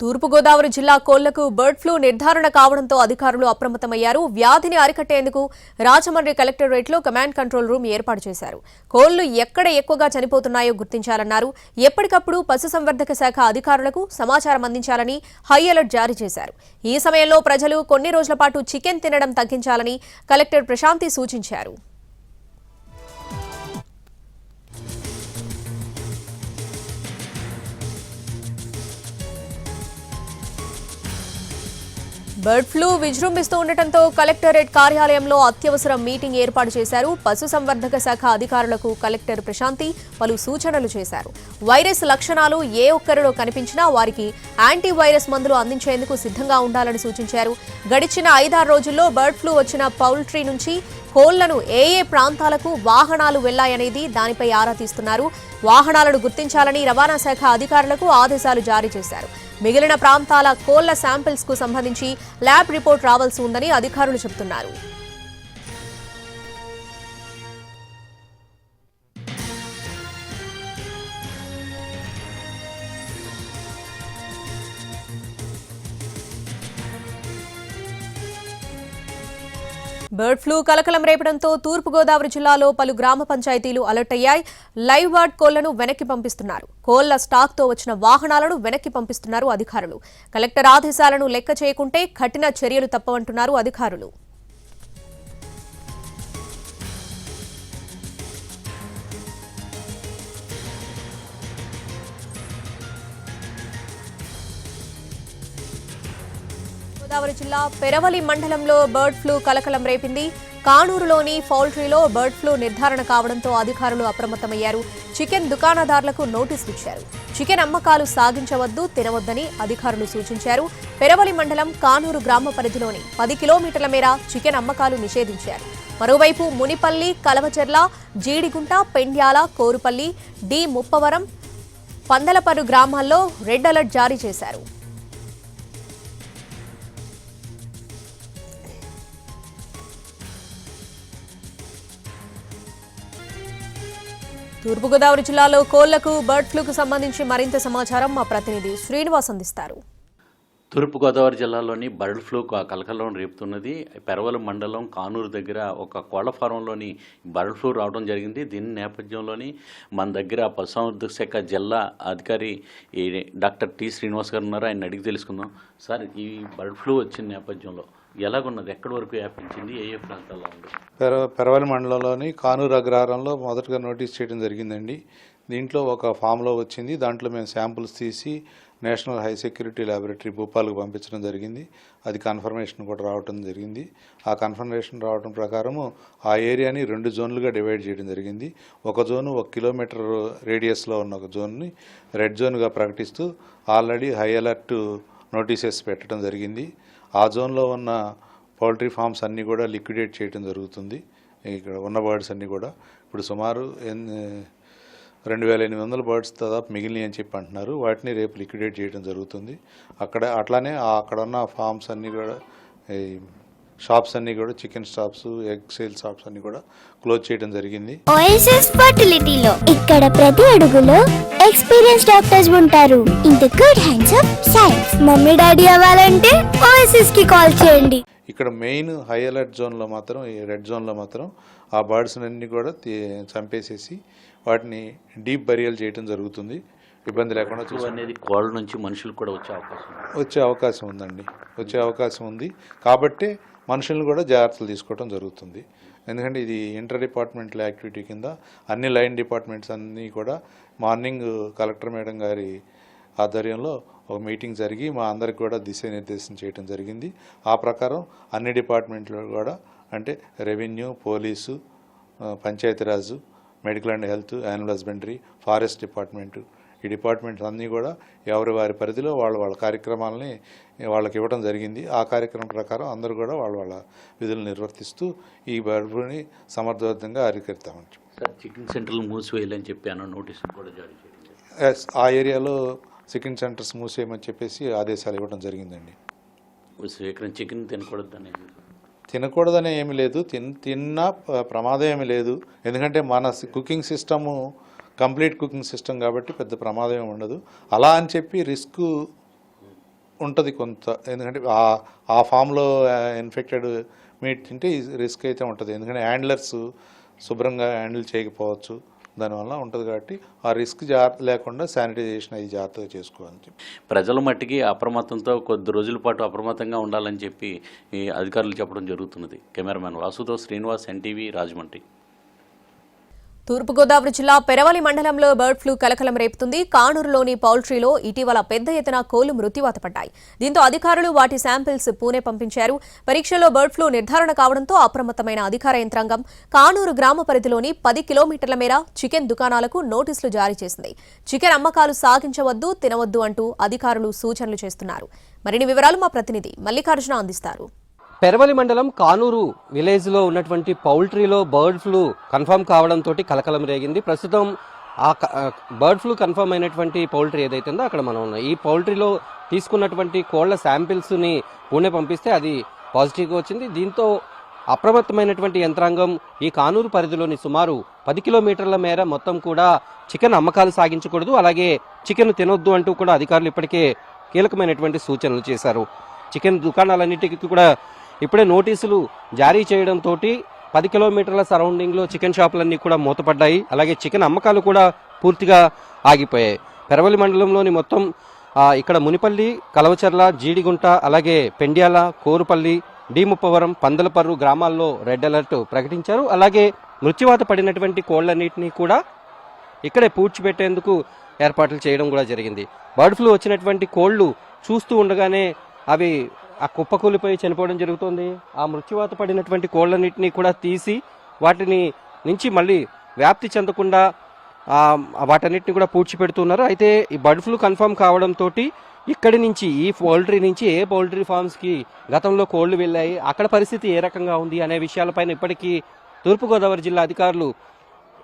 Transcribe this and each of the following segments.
తూర్పుగోదావరి జిల్లా కోళ్లకు bird flu నిర్ధారణ కావడంతో అధికారులు అప్రమత్తమయ్యారు. వ్యాధిని అరికట్టేందుకు రాజమండ్రి కలెక్టరేట్లో కమాండ్ కంట్రోల్ రూమ్ ఏర్పాటు చేశారు. కోళ్లు ఎక్కడ ఎక్కువగా చనిపోతున్నాయో గుర్తించాలన్నారు. ఎప్పటికప్పుడు పశుసంవర్ధక శాఖ అధికారులకు సమాచారం అందించాలని హై అలర్ట్ జారీ చేశారు. ఈ సమయంలో ప్రజలు కొన్ని రోజుల పాటు చికెన్ తినడం తగ్గించాలని కలెక్టర్ ప్రశాంతి సూచించారు. బర్డ్ ఫ్లూ విజృంభిస్తూ ఉండటంతో కలెక్టరేట్ కార్యాలయంలో అత్యవసర మీటింగ్ ఏర్పాటు చేశారు. పశుసంవర్ధక శాఖ అధికారులకు కలెక్టర్ ప్రశాంతి పలు సూచనలు చేశారు. వైరస్ లక్షణాలు ఏ ఒక్కరిలో కనిపించినా వారికి యాంటీవైరస్ మందులు అందించేందుకు సిద్ధంగా ఉండాలని సూచించారు. గడిచిన 5-6 రోజుల్లో బర్డ్ ఫ్లూ వచ్చిన పౌల్ట్రీ నుంచి కోళ్లను ఏ ప్రాంతాలకు వాహనాలు వెళ్లాయనేది దానిపై ఆరా తీస్తున్నారు. వాహనాలను గుర్తించాలని రవాణా శాఖ అధికారులకు ఆదేశాలు జారీ చేశారు. మిగిలిన ప్రాంతాల కోళ్ల శాంపిల్స్ కు సంబంధించి ల్యాబ్ రిపోర్ట్ రావాల్సి ఉందని అధికారులు చెబుతున్నారు. బర్డ్ ఫ్లూ కలకలం రేపడంతో తూర్పుగోదావరి జిల్లాలో పలు గ్రామ పంచాయతీలు అలర్ట్ అయ్యాయి. లైవ్ బర్డ్ కోళ్లను వెనక్కి పంపిస్తున్నారు. కోళ్ల స్టాక్తో వచ్చిన వాహనాలను వెనక్కి పంపిస్తున్నారు అధికారులు. కలెక్టర్ ఆదేశాలను లెక్క చేయకుంటే కఠిన చర్యలు తప్పవంటున్నారు అధికారులు. గోదావరి జిల్లా పెరవలి మండలంలో బర్డ్ ఫ్లూ కలకలం రేపింది. కానూరులోని పౌల్ట్రీలో బర్డ్ ఫ్లూ నిర్ధారణ కావడంతో అధికారులు అప్రమత్తమయ్యారు. చికెన్ దుకాణదారులకు నోటీసులు ఇచ్చారు. చికెన్ అమ్మకాలు సాగించవద్దు, తినవద్దని అధికారులు సూచించారు. పెరవలి మండలం కానూరు గ్రామ పరిధిలోని 10 కిలోమీటర్ల మేర చికెన్ అమ్మకాలు నిషేధించారు. మరోవైపు మునిపల్లి, కలవచెర్ల, జీడిగుంట, పెండ్యాల, కోరుపల్లి, డి ముప్పవరం, పందలపరు గ్రామాల్లో రెడ్ అలర్ట్ జారీ చేశారు. తూర్పుగోదావరి జిల్లాలో కోళ్లకు బర్డ్ ఫ్లూకు సంబంధించి మరింత సమాచారం మా ప్రతినిధి శ్రీనివాస్ అందిస్తారు. తూర్పుగోదావరి జిల్లాలోని బర్డ్ ఫ్లూ కలకలం రేపుతున్నది. పెరవల మండలం కానూరు దగ్గర ఒక కోళ్ల ఫారంలోని బర్డ్ ఫ్లూ రావడం జరిగింది. దీని నేపథ్యంలోని మన దగ్గర పశుసంవర్ధక శాఖ జిల్లా అధికారి డాక్టర్ టి శ్రీనివాస్ గారు ఉన్నారు. ఆయన అడిగి తెలుసుకుందాం. సార్, ఈ బర్డ్ ఫ్లూ వచ్చిన నేపథ్యంలో ఎలాగున్నది, ఎక్కడి వరకు వ్యాపించింది, ఏ ప్రాంతాల్లో ఉంది? పెరవలి మండలంలోని కానూరు అగ్రహారంలో మొదటగా నోటీస్ చేయడం జరిగిందండి. దీంట్లో ఒక ఫామ్లో వచ్చింది. దాంట్లో మేము శాంపుల్స్ తీసి నేషనల్ హై సెక్యూరిటీ ల్యాబొరేటరీ భూపాల్కి పంపించడం జరిగింది. అది కన్ఫర్మేషన్ కూడా రావడం జరిగింది. ఆ కన్ఫర్మేషన్ రావడం ప్రకారము ఆ ఏరియాని 2 జోన్లుగా డివైడ్ చేయడం జరిగింది. ఒక జోను 1 కిలోమీటర్ రేడియస్లో ఉన్న ఒక జోన్ని రెడ్ జోన్గా ప్రకటిస్తూ ఆల్రెడీ హై అలర్ట్ నోటీసెస్ పెట్టడం జరిగింది. ఆ జోన్లో ఉన్న పౌల్ట్రీ ఫార్మ్స్ అన్నీ కూడా లిక్విడేట్ చేయడం జరుగుతుంది. ఇక్కడ ఉన్న బర్డ్స్ అన్నీ కూడా ఇప్పుడు సుమారు 2800 బర్డ్స్ దాదాపు మిగిలినాయి అని చెప్పి అంటున్నారు. వాటిని రేపు లిక్విడేట్ చేయడం జరుగుతుంది. అట్లానే అక్కడ ఉన్న ఫార్మ్స్ అన్నీ కూడా, షాప్స్ అన్నీ కూడా, chicken shops, egg sale shops అన్నీ కూడా క్లోజ్ చేయడం జరిగింది. ఓఎస్ఎస్ ఫర్టిలిటీలో ఇక్కడ ప్రతి అడుగులో ఎక్స్పీరియన్స్ డాక్టర్స్ ఉంటారు. In the good hands of science. Mummy daddy అవ్వాలంటే ఓఎస్ఎస్ కి కాల్ చేయండి. ఇక్కడ మెయిన్ హై అలర్ట్ జోన్లో మాత్రం, ఈ రెడ్ జోన్లో మాత్రం ఆ బర్డ్స్ అన్ని కూడా చంపేసేసి వాటిని డీప్ బరియల్ చేయడం జరుగుతుంది. ఇబ్బంది లేకుండా అనేది కోళ్ళ నుంచి మనుషులకు కూడా వచ్చే అవకాశం ఉందండి. వచ్చే అవకాశం ఉంది కాబట్టి మనుషులను కూడా జాగ్రత్తలు తీసుకోవడం జరుగుతుంది. ఎందుకంటే ఇది ఇంటర్ డిపార్ట్మెంటల్ యాక్టివిటీ కింద అన్ని లైన్ డిపార్ట్మెంట్స్ అన్నీ కూడా మార్నింగ్ కలెక్టర్ మేడం గారి ఆధ్వర్యంలో ఒక మీటింగ్ జరిగి మా అందరికి కూడా దిశానిర్దేశం చేయడం జరిగింది. ఆ ప్రకారం అన్ని డిపార్ట్మెంట్లు కూడా, అంటే revenue, police, Panchayati Raj, medical and health, animal husbandry, forest department, ఈ డిపార్ట్మెంట్స్ అన్నీ కూడా ఎవరి వారి పరిధిలో వాళ్ళ కార్యక్రమాలని వాళ్ళకి ఇవ్వడం జరిగింది. ఆ కార్యక్రమం ప్రకారం అందరూ కూడా వాళ్ళ విధులు నిర్వర్తిస్తూ ఈ బర్డ్ ఫ్లూని సమర్థవంతంగా అరికడతామని. చికెన్ సెంటర్లు మూసివేయాలని చెప్పి నోటీసులు కూడా జారీ చేయండి. ఆ ఏరియాలో చికెన్ సెంటర్స్ మూసేయమని చెప్పేసి ఆదేశాలు ఇవ్వడం జరిగిందండి. చికెన్ తినకూడదని తినకూడదనే ఏమి లేదు, తిన్నా ప్రమాదం ఏమి లేదు. ఎందుకంటే మన cooking system complete cooking system కాబట్టి పెద్ద ప్రమాదం ఏమి ఉండదు. అలా అని చెప్పి రిస్క్ ఉంటుంది కొంత, ఎందుకంటే ఆ ఫామ్లో ఇన్ఫెక్టెడ్ మీట్ తింటే రిస్క్ అయితే ఉంటుంది, ఎందుకంటే హ్యాండ్లర్స్ శుభ్రంగా హ్యాండిల్ చేయకపోవచ్చు, దానివల్ల ఉంటుంది. కాబట్టి ఆ రిస్క్ లేకుండా శానిటైజేషన్ అది జాగ్రత్తగా చేసుకోవాలని చెప్పి ప్రజల మట్టికి అప్రమత్తంతో కొద్ది రోజుల పాటు అప్రమత్తంగా ఉండాలని చెప్పి ఈ అధికారులు చెప్పడం జరుగుతున్నది. కెమెరామెన్ వాసుతో శ్రీనివాస్, ఎన్టీవీ, రాజమండ్రి. తూర్పుగోదావరి జిల్లా పెరవలి మండలంలో బర్డ్ ఫ్లూ కలకలం రేపుతుంది. కానూరులోని పౌల్ట్రీలో ఇటీవల పెద్ద ఎత్తున కోళ్లు మృత్యువాత పడ్డాయి. దీంతో అధికారులు వాటి శాంపిల్స్ పూణే పంపించారు. పరీక్షలో బర్డ్ ఫ్లూ నిర్ధారణ కావడంతో అప్రమత్తమైన అధికార యంత్రాంగం కానూరు గ్రామ పరిధిలోని 10 కిలోమీటర్ల మేర చికెన్ దుకాణాలకు నోటీసులు జారీ చేసింది. చికెన్ అమ్మకాలు సాగించవద్దు, తినవద్దు అంటూ అధికారులు సూచనలు చేస్తున్నారు. మరిన్ని వివరాలు మా ప్రతినిధి మల్లికార్జున అందిస్తారు. పెరవలి మండలం కానూరు విలేజ్లో ఉన్నటువంటి పౌల్ట్రీలో బర్డ్ ఫ్లూ కన్ఫర్మ్ కావడంతో కలకలం రేగింది. ప్రస్తుతం ఆ బర్డ్ ఫ్లూ కన్ఫర్మ్ అయినటువంటి పౌల్ట్రీ ఏదైతే ఉందో అక్కడ మనం ఉన్నాం. ఈ పౌల్ట్రీలో తీసుకున్నటువంటి కోళ్ల శాంపిల్స్ని పూణే పంపిస్తే అది పాజిటివ్గా వచ్చింది. దీంతో అప్రమత్తమైనటువంటి యంత్రాంగం ఈ కానూరు పరిధిలోని సుమారు 10 కిలోమీటర్ల మేర మొత్తం కూడా చికెన్ అమ్మకాలు సాగించకూడదు, అలాగే చికెన్ తినొద్దు అంటూ కూడా అధికారులు ఇప్పటికే కీలకమైనటువంటి సూచనలు చేశారు. చికెన్ దుకాణాలన్నిటికీ కూడా ఇప్పుడే నోటీసులు జారీ చేయడంతో 10 కిలోమీటర్ల సరౌండింగ్లో చికెన్ షాపులన్నీ కూడా మూతపడ్డాయి. అలాగే చికెన్ అమ్మకాలు కూడా పూర్తిగా ఆగిపోయాయి. పెరవలి మండలంలోని మొత్తం ఇక్కడ మునిపల్లి, కలవచర్ల, జీడిగుంట, అలాగే పెండ్యాల, కోరుపల్లి, ముప్పవరం, పందలపర్రు గ్రామాల్లో రెడ్ అలర్ట్ ప్రకటించారు. అలాగే మృత్యువాత పడినటువంటి కోళ్లన్నింటినీ కూడా ఇక్కడే పూడ్చిపెట్టేందుకు ఏర్పాట్లు చేయడం కూడా జరిగింది. బర్డ్ ఫ్లూ వచ్చినటువంటి కోళ్లు చూస్తూ ఉండగానే అవి ఆ కుప్పకూలిపోయి చనిపోవడం జరుగుతుంది. ఆ మృత్యువాత పడినటువంటి కోళ్లన్నింటినీ కూడా తీసి వాటిని నుంచి మళ్ళీ వ్యాప్తి చెందకుండా వాటన్నిటిని కూడా పూడ్చిపెడుతున్నారు. అయితే ఈ బర్డ్ ఫ్లూ కన్ఫర్మ్ కావడంతో ఇక్కడి నుంచి ఈ పౌల్ట్రీ నుంచి ఏ పౌల్ట్రీ ఫార్మ్స్కి గతంలో కోళ్లు వెళ్ళాయి, అక్కడ పరిస్థితి ఏ రకంగా ఉంది అనే విషయాలపైన ఇప్పటికీ తూర్పుగోదావరి జిల్లా అధికారులు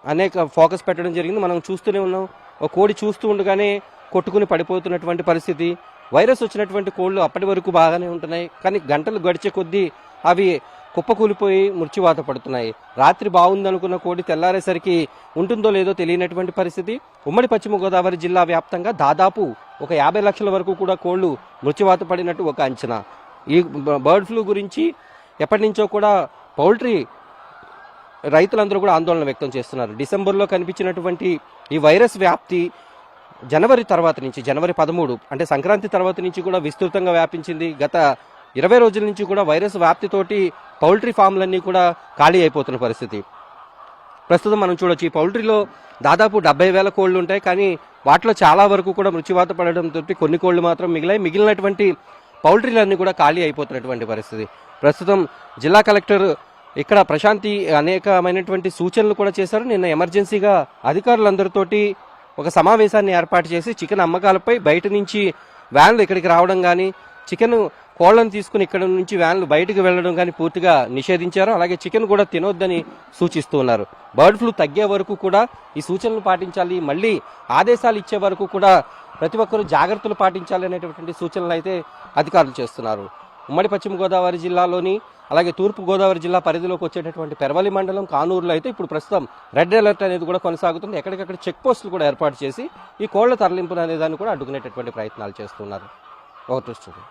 అనేక ఫోకస్ పెట్టడం జరిగింది. మనం చూస్తూనే ఉన్నాం. ఒక కోడి చూస్తూ ఉండగానే కొట్టుకుని పడిపోతున్నటువంటి పరిస్థితి. వైరస్ వచ్చినటువంటి కోళ్లు అప్పటి వరకు బాగానే ఉంటున్నాయి, కానీ గంటలు గడిచే కొద్దీ అవి కుప్పకూలిపోయి మృత్యువాత పడుతున్నాయి. రాత్రి బాగుందనుకున్న కోడి తెల్లారేసరికి ఉంటుందో లేదో తెలియనటువంటి పరిస్థితి. ఉమ్మడి పశ్చిమ గోదావరి జిల్లా వ్యాప్తంగా దాదాపు ఒక 50 లక్షల వరకు కూడా కోళ్లు మృత్యువాత పడినట్టు ఒక అంచనా. ఈ బర్డ్ ఫ్లూ గురించి ఎప్పటి నుంచో కూడా పౌల్ట్రీ రైతులందరూ కూడా ఆందోళన వ్యక్తం చేస్తున్నారు. డిసెంబర్లో కనిపించినటువంటి ఈ వైరస్ వ్యాప్తి జనవరి తర్వాత నుంచి, జనవరి 13 అంటే సంక్రాంతి తర్వాత నుంచి కూడా విస్తృతంగా వ్యాపించింది. గత 20 రోజుల నుంచి కూడా వైరస్ వ్యాప్తితోటి పౌల్ట్రీ ఫామ్లన్నీ కూడా ఖాళీ అయిపోతున్న పరిస్థితి. ప్రస్తుతం మనం చూడొచ్చు, ఈ పౌల్ట్రీలో దాదాపు 70,000 కోళ్లు ఉంటాయి, కానీ వాటిలో చాలా వరకు కూడా మృత్యువాత పడడంతో కొన్ని కోళ్లు మాత్రం మిగిలాయి. మిగిలినటువంటి పౌల్ట్రీలన్నీ కూడా ఖాళీ అయిపోతున్నటువంటి పరిస్థితి. ప్రస్తుతం జిల్లా కలెక్టర్ ఇక్కడ ప్రశాంతి అనేకమైనటువంటి సూచనలు కూడా చేశారు. నిన్న ఎమర్జెన్సీగా అధికారులందరితోటి ఒక సమావేశాన్ని ఏర్పాటు చేసి చికెన్ అమ్మకాలపై బయట నుంచి వ్యాన్లు ఇక్కడికి రావడం కానీ, చికెన్ కోళ్లను తీసుకుని ఇక్కడ నుంచి వ్యాన్లు బయటకు వెళ్లడం కానీ పూర్తిగా నిషేధించారు. అలాగే చికెన్ కూడా తినొద్దని సూచిస్తూ ఉన్నారు. బర్డ్ ఫ్లూ తగ్గే వరకు కూడా ఈ సూచనలు పాటించాలి, మళ్ళీ ఆదేశాలు ఇచ్చే వరకు కూడా ప్రతి ఒక్కరూ జాగ్రత్తలు పాటించాలి అనేటటువంటి సూచనలు అయితే అధికారులు చేస్తున్నారు. ఉమ్మడి పశ్చిమ గోదావరి జిల్లాలోని అలాగే తూర్పు గోదావరి జిల్లా పరిధిలోకి వచ్చేటటువంటి పెరవలి మండలం కానూరులో అయితే ఇప్పుడు ప్రస్తుతం రెడ్ అలర్ట్ అనేది కూడా కొనసాగుతుంది. ఎక్కడికక్కడ చెక్ పోస్టులు కూడా ఏర్పాటు చేసి ఈ కోళ్ల తరలింపును అనేదాన్ని కూడా అడ్డుకునేటటువంటి ప్రయత్నాలు చేస్తున్నారు. Over to studio.